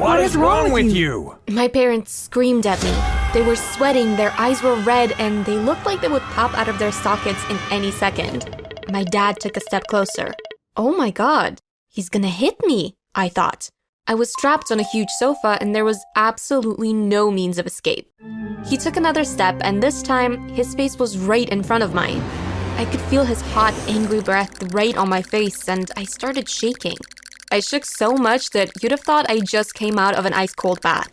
What is wrong with you? My parents screamed at me. They were sweating, their eyes were red, and they looked like they would pop out of their sockets in any second. My dad took a step closer. Oh my God, he's gonna hit me, I thought. I was strapped on a huge sofa and there was absolutely no means of escape. He took another step and this time, his face was right in front of mine. I could feel his hot, angry breath right on my face and I started shaking. I shook so much that you'd have thought I just came out of an ice-cold bath.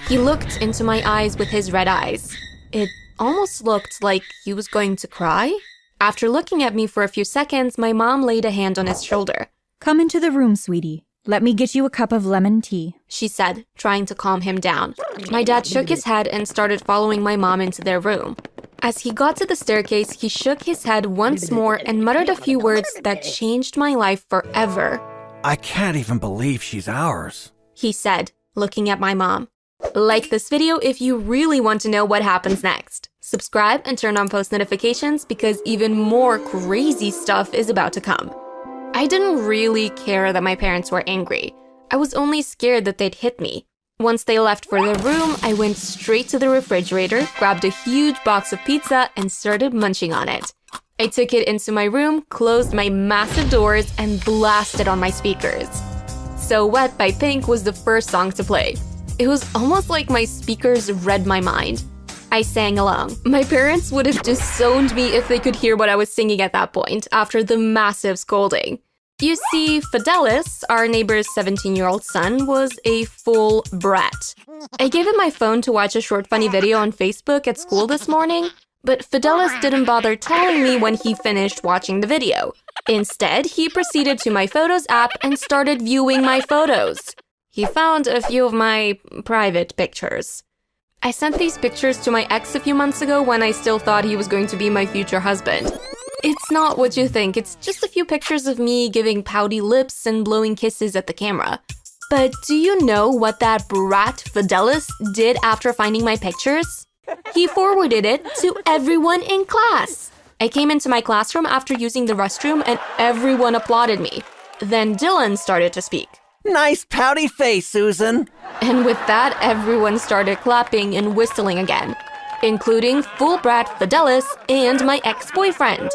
He looked into my eyes with his red eyes. It almost looked like he was going to cry. After looking at me for a few seconds, my mom laid a hand on his shoulder. Come into the room, sweetie. Let me get you a cup of lemon tea, she said, trying to calm him down. My dad shook his head and started following my mom into their room. As he got to the staircase, he shook his head once more and muttered a few words that changed my life forever. I can't even believe she's ours, he said, looking at my mom. Like this video if you really want to know what happens next. Subscribe and turn on post notifications because even more crazy stuff is about to come. I didn't really care that my parents were angry. I was only scared that they'd hit me. Once they left for their room, I went straight to the refrigerator, grabbed a huge box of pizza, and started munching on it. I took it into my room, closed my massive doors, and blasted on my speakers. So Wet by Pink was the first song to play. It was almost like my speakers read my mind. I sang along. My parents would have disowned me if they could hear what I was singing at that point, after the massive scolding. You see, Fidelis, our neighbor's 17-year-old son, was a full brat. I gave him my phone to watch a short funny video on Facebook at school this morning, but Fidelis didn't bother telling me when he finished watching the video. Instead, he proceeded to my Photos app and started viewing my photos. He found a few of my private pictures. I sent these pictures to my ex a few months ago when I still thought he was going to be my future husband. It's not what you think, it's just a few pictures of me giving pouty lips and blowing kisses at the camera. But do you know what that brat Fidelis did after finding my pictures? He forwarded it to everyone in class. I came into my classroom after using the restroom and everyone applauded me. Then Dylan started to speak. Nice pouty face, Susan. And with that, everyone started clapping and whistling again, including full brat Fidelis and my ex-boyfriend.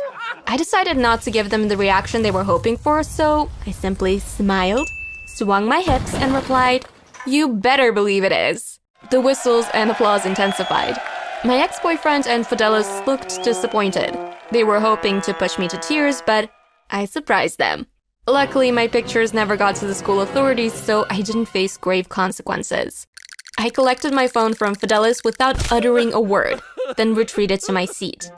I decided not to give them the reaction they were hoping for, so I simply smiled, swung my hips, and replied, "You better believe it is." The whistles and applause intensified. My ex-boyfriend and Fidelis looked disappointed. They were hoping to push me to tears, but I surprised them. Luckily, my pictures never got to the school authorities, so I didn't face grave consequences. I collected my phone from Fidelis without uttering a word, then retreated to my seat.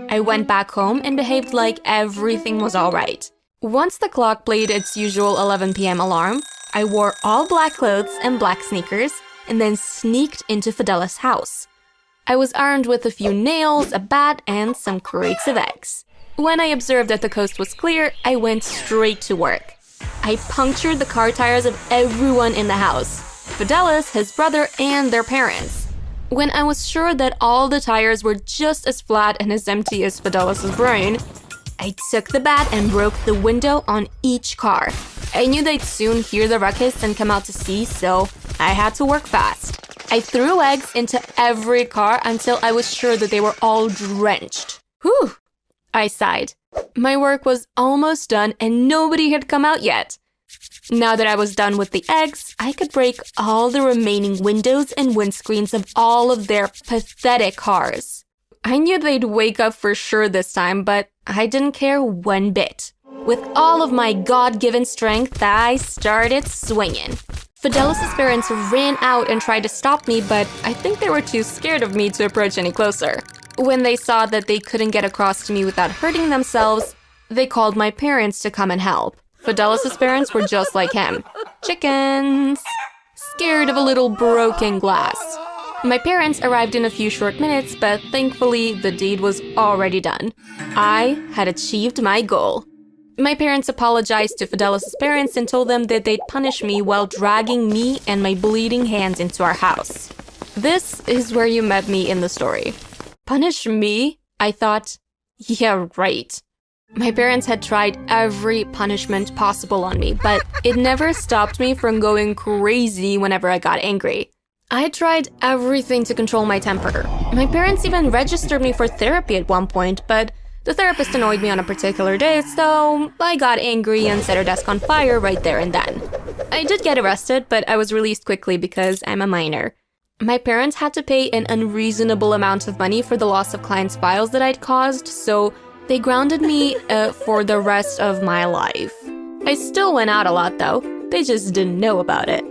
I went back home and behaved like everything was all right. Once the clock played its usual 11 p.m. alarm, I wore all black clothes and black sneakers, and then sneaked into Fidelis' house. I was armed with a few nails, a bat, and some crates of eggs. When I observed that the coast was clear, I went straight to work. I punctured the car tires of everyone in the house, Fidelis, his brother, and their parents. When I was sure that all the tires were just as flat and as empty as Fidelis' brain, I took the bat and broke the window on each car. I knew they'd soon hear the ruckus and come out to see, so I had to work fast. I threw eggs into every car until I was sure that they were all drenched. Whew! I sighed. My work was almost done and nobody had come out yet. Now that I was done with the eggs, I could break all the remaining windows and windscreens of all of their pathetic cars. I knew they'd wake up for sure this time, but I didn't care one bit. With all of my God-given strength, I started swinging. Fidelis' parents ran out and tried to stop me, but I think they were too scared of me to approach any closer. When they saw that they couldn't get across to me without hurting themselves, they called my parents to come and help. Fidelis' parents were just like him. Chickens! Scared of a little broken glass. My parents arrived in a few short minutes, but thankfully the deed was already done. I had achieved my goal. My parents apologized to Fidelis' parents and told them that they'd punish me while dragging me and my bleeding hands into our house. This is where you met me in the story. Punish me? I thought, yeah, right. My parents had tried every punishment possible on me, but it never stopped me from going crazy whenever I got angry. I tried everything to control my temper. My parents even registered me for therapy at one point, but the therapist annoyed me on a particular day, so I got angry and set her desk on fire right there and then. I did get arrested, but I was released quickly because I'm a minor. My parents had to pay an unreasonable amount of money for the loss of clients' files that I'd caused, so they grounded me for the rest of my life. I still went out a lot though, they just didn't know about it.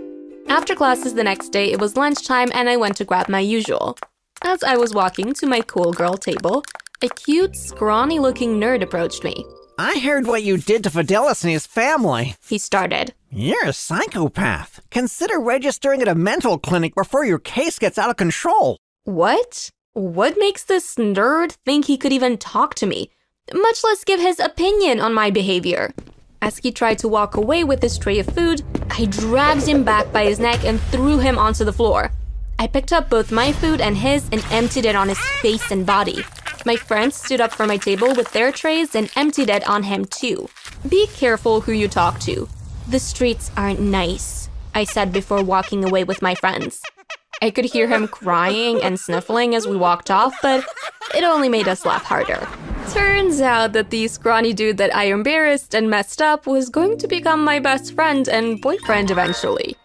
After classes the next day, it was lunchtime and I went to grab my usual. As I was walking to my cool girl table, a cute, scrawny-looking nerd approached me. I heard what you did to Fidelis and his family. He started. You're a psychopath. Consider registering at a mental clinic before your case gets out of control. What? What makes this nerd think he could even talk to me, much less give his opinion on my behavior? As he tried to walk away with his tray of food, I dragged him back by his neck and threw him onto the floor. I picked up both my food and his and emptied it on his face and body. My friends stood up from my table with their trays and emptied it on him too. Be careful who you talk to. The streets aren't nice, I said before walking away with my friends. I could hear him crying and sniffling as we walked off, but it only made us laugh harder. Turns out that the scrawny dude that I embarrassed and messed up was going to become my best friend and boyfriend eventually.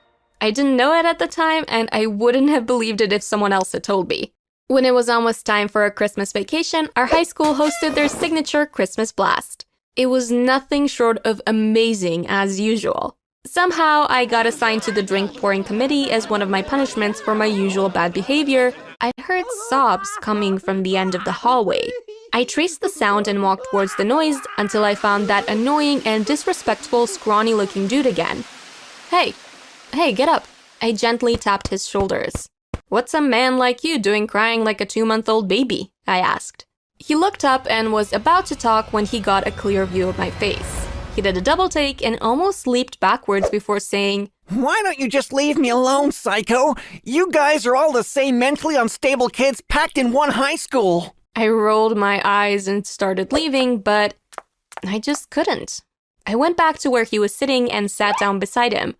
I didn't know it at the time, and I wouldn't have believed it if someone else had told me. When it was almost time for a Christmas vacation, our high school hosted their signature Christmas blast. It was nothing short of amazing as usual. Somehow, I got assigned to the drink pouring committee as one of my punishments for my usual bad behavior. I heard sobs coming from the end of the hallway. I traced the sound and walked towards the noise until I found that annoying and disrespectful scrawny-looking dude again. Hey, get up. I gently tapped his shoulders. What's a man like you doing crying like a 2-month-old baby? I asked. He looked up and was about to talk when he got a clear view of my face. He did a double take and almost leaped backwards before saying, Why don't you just leave me alone, psycho? You guys are all the same mentally unstable kids packed in one high school. I rolled my eyes and started leaving, but I just couldn't. I went back to where he was sitting and sat down beside him.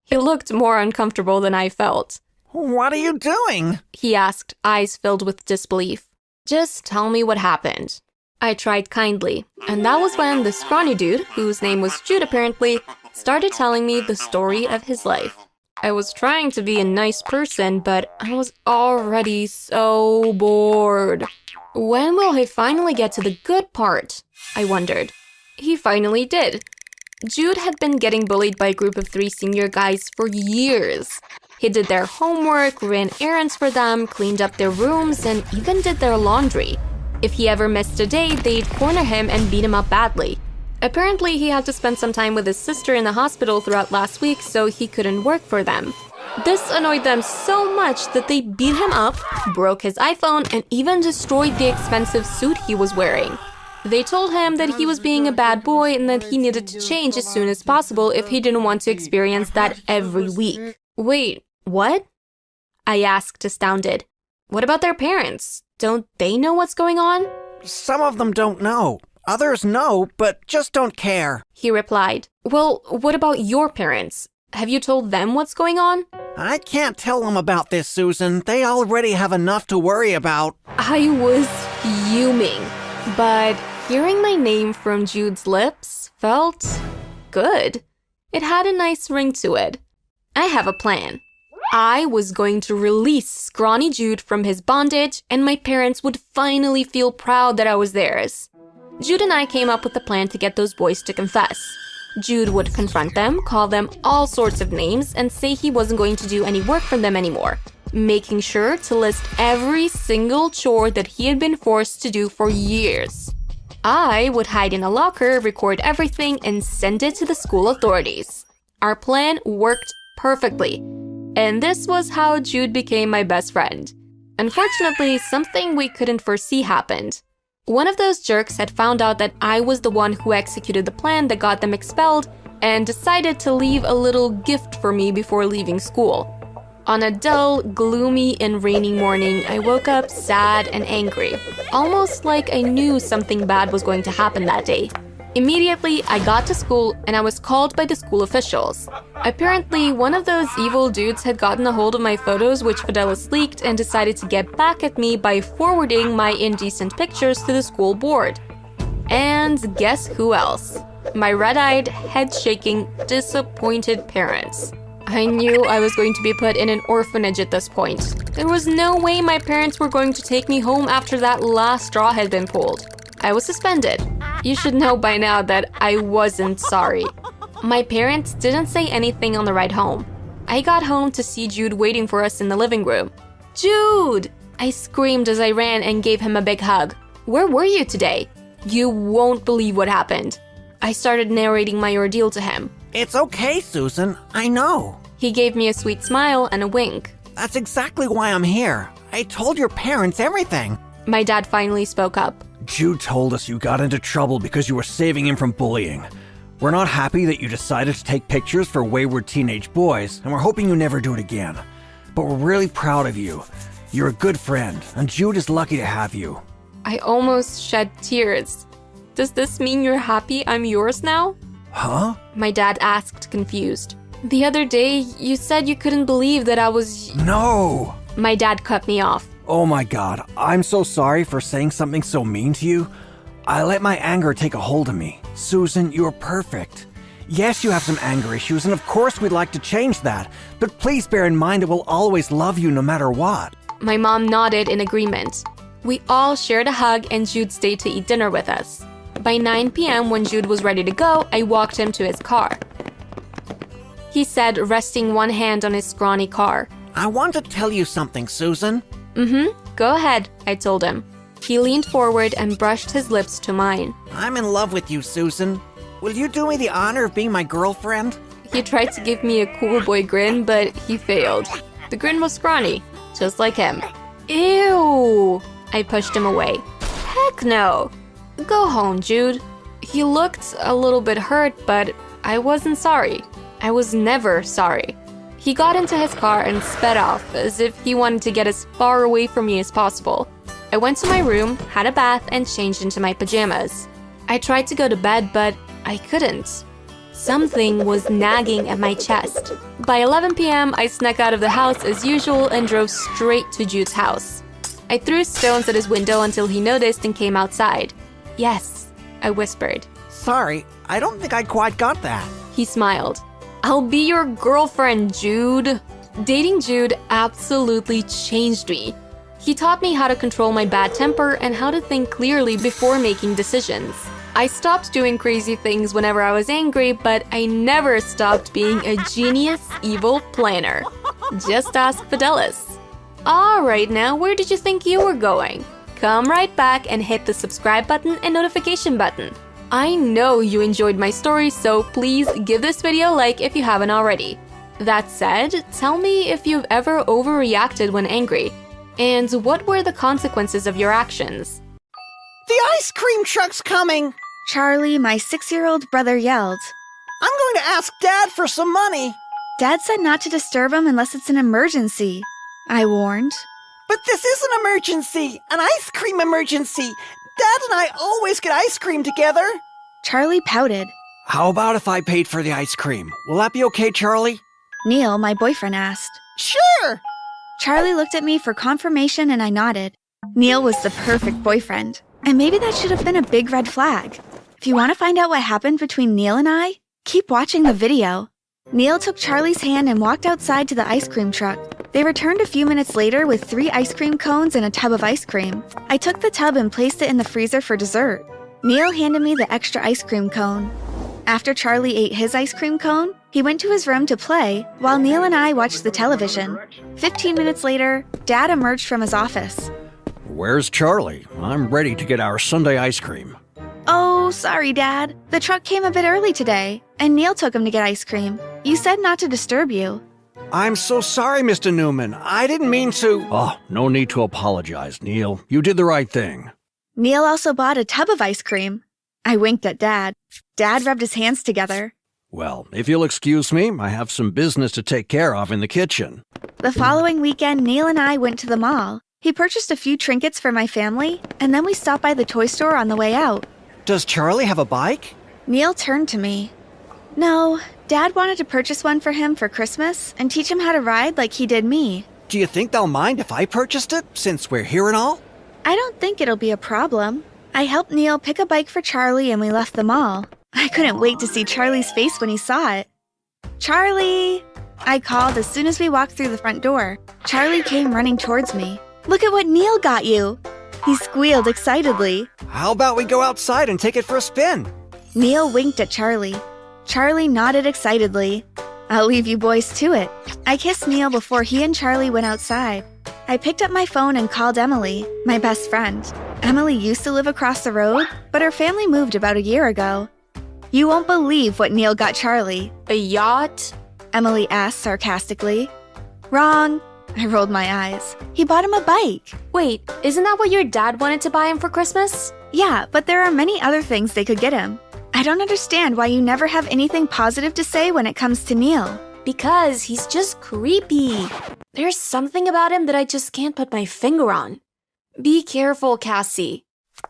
He looked more uncomfortable than I felt. What are you doing? He asked, eyes filled with disbelief. Just tell me what happened. I tried kindly, and that was when the scrawny dude, whose name was Jude apparently, started telling me the story of his life. I was trying to be a nice person, but I was already so bored. When will he finally get to the good part? I wondered. He finally did. Jude had been getting bullied by a group of 3 senior guys for years. He did their homework, ran errands for them, cleaned up their rooms, and even did their laundry. If he ever missed a day, they'd corner him and beat him up badly. Apparently, he had to spend some time with his sister in the hospital throughout last week, so he couldn't work for them. This annoyed them so much that they beat him up, broke his iPhone, and even destroyed the expensive suit he was wearing. They told him that he was being a bad boy and that he needed to change as soon as possible if he didn't want to experience that every week. Wait, what? I asked, astounded. What about their parents? Don't they know what's going on? Some of them don't know. Others know, but just don't care. He replied. Well, what about your parents? Have you told them what's going on? I can't tell them about this, Susan. They already have enough to worry about. I was fuming, but hearing my name from Jude's lips felt good. It had a nice ring to it. I have a plan. I was going to release scrawny Jude from his bondage, and my parents would finally feel proud that I was theirs. Jude and I came up with a plan to get those boys to confess. Jude would confront them, call them all sorts of names, and say he wasn't going to do any work for them anymore, making sure to list every single chore that he had been forced to do for years. I would hide in a locker, record everything, and send it to the school authorities. Our plan worked perfectly, and this was how Jude became my best friend. Unfortunately, something we couldn't foresee happened. One of those jerks had found out that I was the one who executed the plan that got them expelled and decided to leave a little gift for me before leaving school. On a dull, gloomy, and rainy morning, I woke up sad and angry, almost like I knew something bad was going to happen that day. Immediately, I got to school and I was called by the school officials. Apparently, one of those evil dudes had gotten a hold of my photos which Fidelis leaked and decided to get back at me by forwarding my indecent pictures to the school board. And guess who else? My red-eyed, head-shaking, disappointed parents. I knew I was going to be put in an orphanage at this point. There was no way my parents were going to take me home after that last straw had been pulled. I was suspended. You should know by now that I wasn't sorry. My parents didn't say anything on the ride home. I got home to see Jude waiting for us in the living room. Jude! I screamed as I ran and gave him a big hug. Where were you today? You won't believe what happened. I started narrating my ordeal to him. It's okay, Susan. I know. He gave me a sweet smile and a wink. That's exactly why I'm here. I told your parents everything. My dad finally spoke up. Jude told us you got into trouble because you were saving him from bullying. We're not happy that you decided to take pictures for wayward teenage boys, and we're hoping you never do it again. But we're really proud of you. You're a good friend, and Jude is lucky to have you. I almost shed tears. Does this mean you're happy I'm yours now? Huh? My dad asked, confused. The other day, you said you couldn't believe that I was... No! My dad cut me off. Oh my god, I'm so sorry for saying something so mean to you. I let my anger take a hold of me. Susan, you're perfect. Yes, you have some anger issues, and of course we'd like to change that, but please bear in mind that we'll always love you no matter what. My mom nodded in agreement. We all shared a hug and Jude stayed to eat dinner with us. By 9 p.m. when Jude was ready to go, I walked him to his car. He said, resting one hand on his scrawny car. I want to tell you something, Susan. Go ahead, I told him. He leaned forward and brushed his lips to mine. I'm in love with you, Susan. Will you do me the honor of being my girlfriend? He tried to give me a cool boy grin, but he failed. The grin was scrawny, just like him. Ew! I pushed him away. Heck no! Go home, Jude. He looked a little bit hurt, but I wasn't sorry. I was never sorry. He got into his car and sped off, as if he wanted to get as far away from me as possible. I went to my room, had a bath, and changed into my pajamas. I tried to go to bed, but I couldn't. Something was nagging at my chest. By 11 p.m., I snuck out of the house as usual and drove straight to Jude's house. I threw stones at his window until he noticed and came outside. Yes, I whispered. Sorry, I don't think I quite got that. He smiled. I'll be your girlfriend, Jude. Dating Jude absolutely changed me. He taught me how to control my bad temper and how to think clearly before making decisions. I stopped doing crazy things whenever I was angry, but I never stopped being a genius, evil planner. Just ask Fidelis. Alright, now where did you think you were going? Come right back and hit the subscribe button and notification button. I know you enjoyed my story, so please give this video a like if you haven't already. That said, tell me if you've ever overreacted when angry, and what were the consequences of your actions? The ice cream truck's coming! Charlie, my 6-year-old brother, yelled. I'm going to ask Dad for some money. Dad said not to disturb him unless it's an emergency, I warned. But this is an emergency! An ice cream emergency! Dad and I always get ice cream together! Charlie pouted. How about if I paid for the ice cream? Will that be okay, Charlie? Neil, my boyfriend, asked. Sure! Charlie looked at me for confirmation and I nodded. Neil was the perfect boyfriend, and maybe that should have been a big red flag. If you want to find out what happened between Neil and I, keep watching the video. Neil took Charlie's hand and walked outside to the ice cream truck. They returned a few minutes later with 3 ice cream cones and a tub of ice cream. I took the tub and placed it in the freezer for dessert. Neil handed me the extra ice cream cone. After Charlie ate his ice cream cone, he went to his room to play, while Neil and I watched the television. 15 minutes later, Dad emerged from his office. Where's Charlie? I'm ready to get our Sunday ice cream. Oh, sorry, Dad. The truck came a bit early today, and Neil took him to get ice cream. You said not to disturb you. I'm so sorry, Mr. Newman. I didn't mean to. Oh, no need to apologize, Neil. You did the right thing. Neil also bought a tub of ice cream. I winked at Dad. Dad rubbed his hands together. Well, if you'll excuse me, I have some business to take care of in the kitchen. The following weekend, Neil and I went to the mall. He purchased a few trinkets for my family, and then we stopped by the toy store on the way out. Does Charlie have a bike? Neil turned to me. No, Dad wanted to purchase one for him for Christmas and teach him how to ride like he did me. Do you think they'll mind if I purchased it, since we're here and all? I don't think it'll be a problem. I helped Neil pick a bike for Charlie and we left the mall. I couldn't wait to see Charlie's face when he saw it. Charlie! I called as soon as we walked through the front door. Charlie came running towards me. Look at what Neil got you! He squealed excitedly. How about we go outside and take it for a spin? Neil winked at Charlie. Charlie nodded excitedly. I'll leave you boys to it. I kissed Neil before he and Charlie went outside. I picked up my phone and called Emily, my best friend. Emily used to live across the road, but her family moved about a year ago. You won't believe what Neil got Charlie. A yacht? Emily asked sarcastically. Wrong. I rolled my eyes. He bought him a bike. Wait, isn't that what your dad wanted to buy him for Christmas? Yeah, but there are many other things they could get him. I don't understand why you never have anything positive to say when it comes to Neil. Because he's just creepy. There's something about him that I just can't put my finger on. Be careful, Cassie.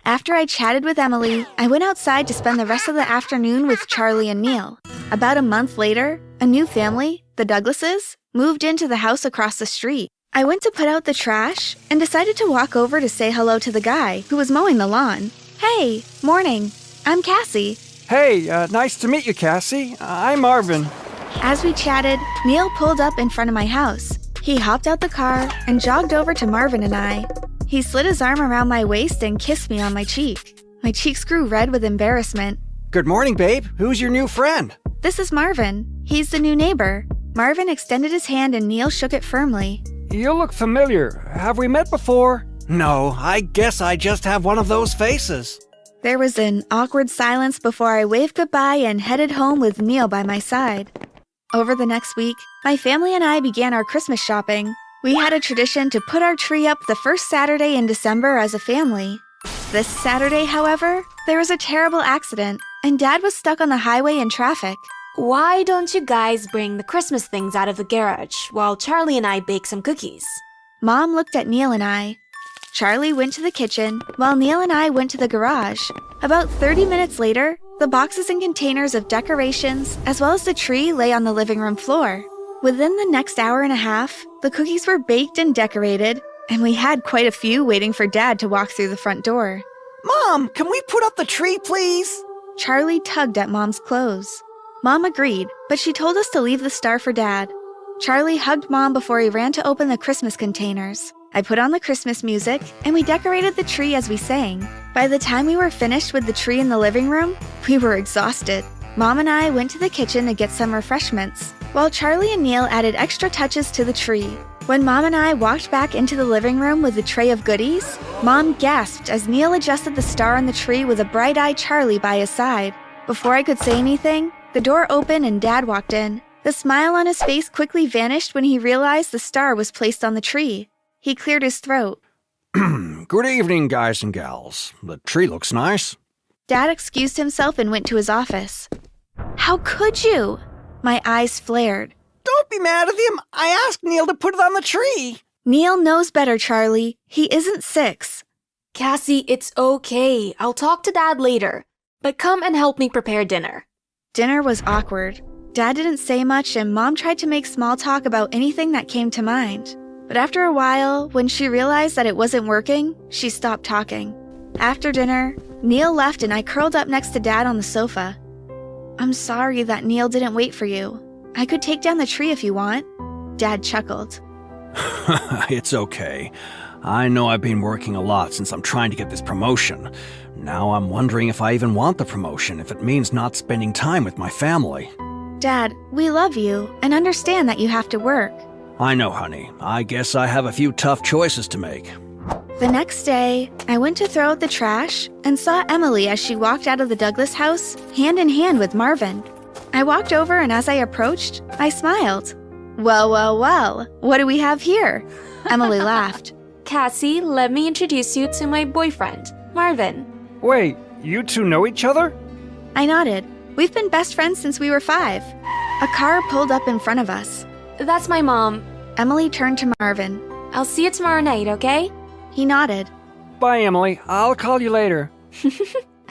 After I chatted with Emily, I went outside to spend the rest of the afternoon with Charlie and Neil. About a month later, a new family, the Douglases, moved into the house across the street. I went to put out the trash and decided to walk over to say hello to the guy who was mowing the lawn. Hey, morning. I'm Cassie. Hey, nice to meet you, Cassie. I'm Marvin. As we chatted, Neil pulled up in front of my house. He hopped out the car and jogged over to Marvin and I. He slid his arm around my waist and kissed me on my cheek. My cheeks grew red with embarrassment. Good morning, babe. Who's your new friend? This is Marvin. He's the new neighbor. Marvin extended his hand and Neil shook it firmly. You look familiar. Have we met before? No, I guess I just have one of those faces. There was an awkward silence before I waved goodbye and headed home with Neil by my side. Over the next week, my family and I began our Christmas shopping. We had a tradition to put our tree up the first Saturday in December as a family. This Saturday, however, there was a terrible accident, and Dad was stuck on the highway in traffic. Why don't you guys bring the Christmas things out of the garage while Charlie and I bake some cookies? Mom looked at Neil and I. Charlie went to the kitchen, while Neil and I went to the garage. About 30 minutes later, the boxes and containers of decorations, as well as the tree, lay on the living room floor. Within the next hour and a half, the cookies were baked and decorated, and we had quite a few waiting for Dad to walk through the front door. Mom, can we put up the tree, please? Charlie tugged at Mom's clothes. Mom agreed, but she told us to leave the star for Dad. Charlie hugged Mom before he ran to open the Christmas containers. I put on the Christmas music, and we decorated the tree as we sang. By the time we were finished with the tree in the living room, we were exhausted. Mom and I went to the kitchen to get some refreshments, while Charlie and Neil added extra touches to the tree. When Mom and I walked back into the living room with the tray of goodies, Mom gasped as Neil adjusted the star on the tree with a bright-eyed Charlie by his side. Before I could say anything, the door opened and Dad walked in. The smile on his face quickly vanished when he realized the star was placed on the tree. He cleared his throat. Good evening, guys and gals. The tree looks nice. Dad excused himself and went to his office. How could you? My eyes flared. Don't be mad at him. I asked Neil to put it on the tree. Neil knows better, Charlie. He isn't 6. Cassie, it's okay. I'll talk to Dad later. But come and help me prepare dinner. Dinner was awkward. Dad didn't say much and Mom tried to make small talk about anything that came to mind. But after a while, when she realized that it wasn't working, she stopped talking. After dinner, Neil left and I curled up next to Dad on the sofa. I'm sorry that Neil didn't wait for you. I could take down the tree if you want. Dad chuckled. It's okay. I know I've been working a lot since I'm trying to get this promotion. Now I'm wondering if I even want the promotion, if it means not spending time with my family. Dad, we love you and understand that you have to work. I know, honey. I guess I have a few tough choices to make. The next day, I went to throw out the trash and saw Emily as she walked out of the Douglas house, hand in hand with Marvin. I walked over and as I approached, I smiled. Well, well, well, what do we have here? Emily laughed. Cassie, let me introduce you to my boyfriend, Marvin. Wait, you two know each other? I nodded. We've been best friends since we were 5. A car pulled up in front of us. That's my mom. Emily turned to Marvin. I'll see you tomorrow night, okay? He nodded. Bye, Emily. I'll call you later.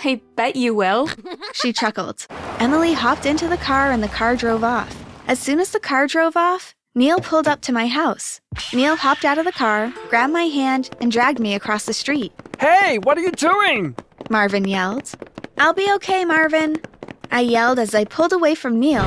I bet you will. She chuckled. Emily hopped into the car and the car drove off. As soon as the car drove off, Neil pulled up to my house. Neil hopped out of the car, grabbed my hand, and dragged me across the street. Hey, what are you doing? Marvin yelled. I'll be okay, Marvin. I yelled as I pulled away from Neil.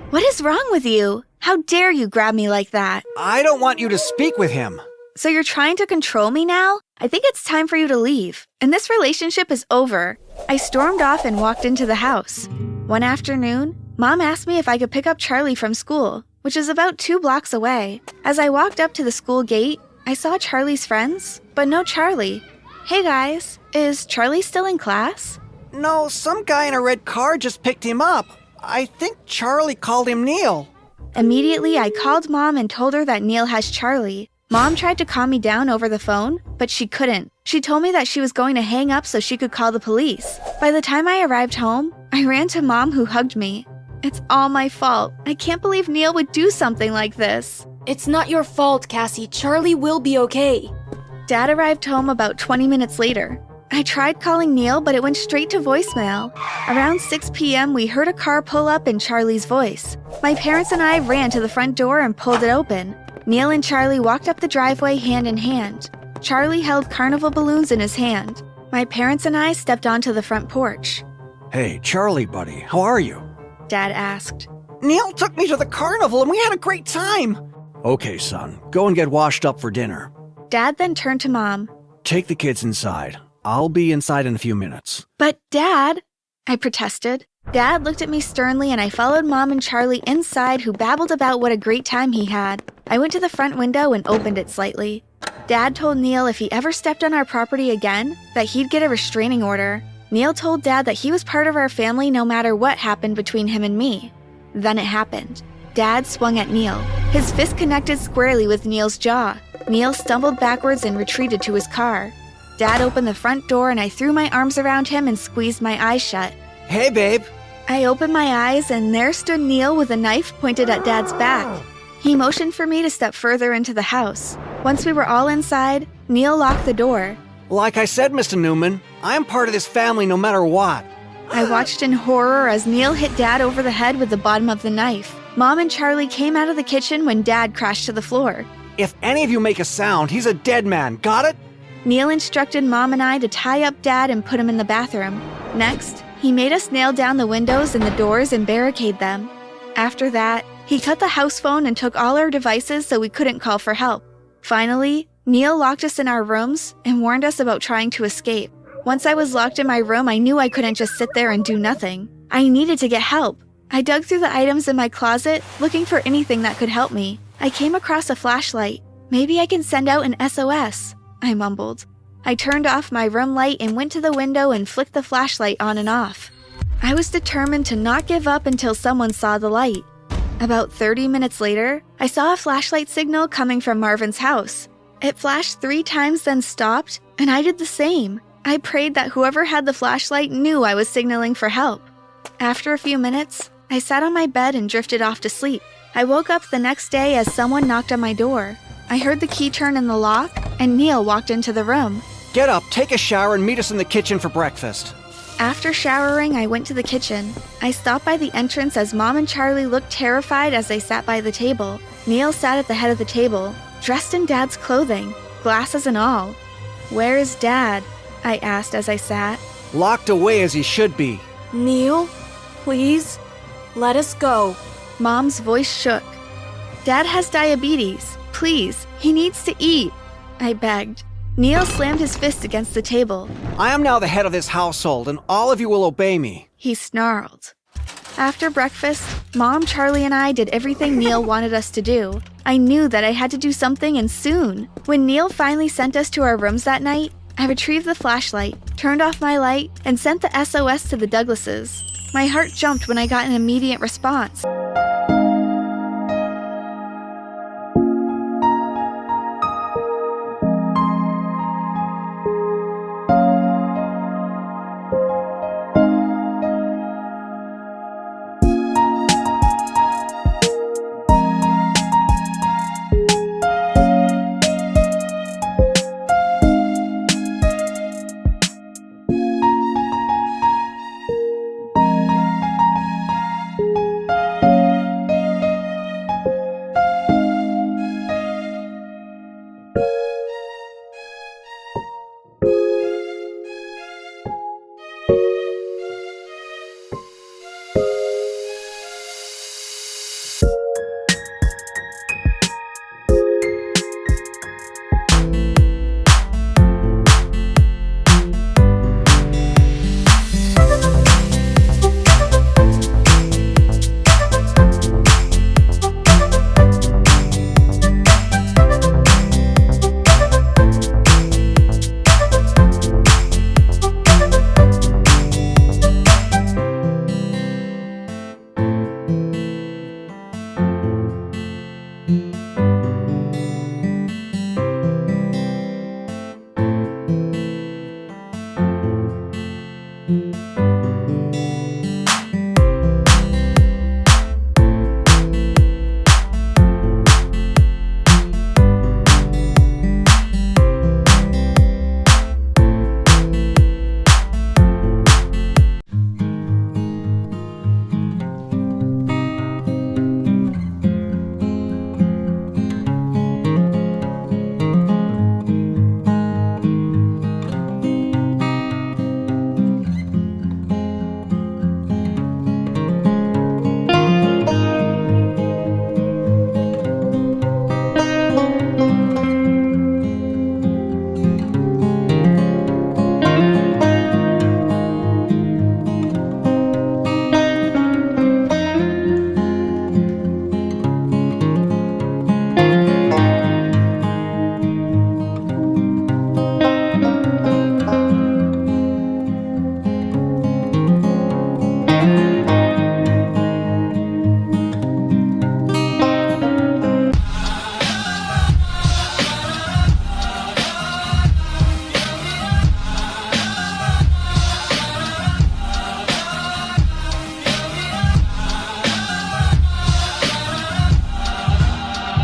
What is wrong with you? How dare you grab me like that? I don't want you to speak with him. So you're trying to control me now? I think it's time for you to leave. And this relationship is over. I stormed off and walked into the house. One afternoon, Mom asked me if I could pick up Charlie from school, which is about 2 blocks away. As I walked up to the school gate, I saw Charlie's friends, but no Charlie. Hey guys, is Charlie still in class? No, some guy in a red car just picked him up. I think Charlie called him Neil. Immediately, I called Mom and told her that Neil has Charlie. Mom tried to calm me down over the phone, but she couldn't. She told me that she was going to hang up so she could call the police. By the time I arrived home, I ran to Mom, who hugged me. It's all my fault. I can't believe Neil would do something like this. It's not your fault, Cassie. Charlie will be okay. Dad arrived home about 20 minutes later. I tried calling Neil, but it went straight to voicemail. Around 6 p.m., we heard a car pull up in Charlie's voice. My parents and I ran to the front door and pulled it open. Neil and Charlie walked up the driveway hand in hand. Charlie held carnival balloons in his hand. My parents and I stepped onto the front porch. Hey, Charlie, buddy, how are you? Dad asked. Neil took me to the carnival and we had a great time. Okay, son, go and get washed up for dinner. Dad then turned to Mom. Take the kids inside. I'll be inside in a few minutes. But Dad, I protested. Dad looked at me sternly and I followed Mom and Charlie inside, who babbled about what a great time he had. I went to the front window and opened it slightly. Dad told Neil if he ever stepped on our property again, that he'd get a restraining order. Neil told Dad that he was part of our family no matter what happened between him and me. Then it happened. Dad swung at Neil. His fist connected squarely with Neil's jaw. Neil stumbled backwards and retreated to his car. Dad opened the front door and I threw my arms around him and squeezed my eyes shut. Hey, babe. I opened my eyes and there stood Neil with a knife pointed at Dad's back. He motioned for me to step further into the house. Once we were all inside, Neil locked the door. Like I said, Mr. Newman, I'm part of this family no matter what. I watched in horror as Neil hit Dad over the head with the bottom of the knife. Mom and Charlie came out of the kitchen when Dad crashed to the floor. If any of you make a sound, he's a dead man, got it? Neil instructed Mom and I to tie up Dad and put him in the bathroom. Next, he made us nail down the windows and the doors and barricade them. After that, he cut the house phone and took all our devices so we couldn't call for help. Finally, Neil locked us in our rooms and warned us about trying to escape. Once I was locked in my room, I knew I couldn't just sit there and do nothing. I needed to get help. I dug through the items in my closet, looking for anything that could help me. I came across a flashlight. Maybe I can send out an SOS, I mumbled. I turned off my room light and went to the window and flicked the flashlight on and off. I was determined to not give up until someone saw the light. About 30 minutes later, I saw a flashlight signal coming from Marvin's house. It flashed 3 times, then stopped, and I did the same. I prayed that whoever had the flashlight knew I was signaling for help. After a few minutes, I sat on my bed and drifted off to sleep. I woke up the next day as someone knocked on my door. I heard the key turn in the lock, and Neil walked into the room. Get up, take a shower, and meet us in the kitchen for breakfast. After showering, I went to the kitchen. I stopped by the entrance as Mom and Charlie looked terrified as they sat by the table. Neil sat at the head of the table, dressed in Dad's clothing, glasses and all. "Where is Dad?" I asked as I sat. Locked away as he should be. Neil, please, let us go. Mom's voice shook. "Dad has diabetes. Please, he needs to eat," I begged. Neil slammed his fist against the table. I am now the head of this household, and all of you will obey me. He snarled. After breakfast, Mom, Charlie, and I did everything Neil wanted us to do. I knew that I had to do something, and soon. When Neil finally sent us to our rooms that night, I retrieved the flashlight, turned off my light, and sent the SOS to the Douglases. My heart jumped when I got an immediate response.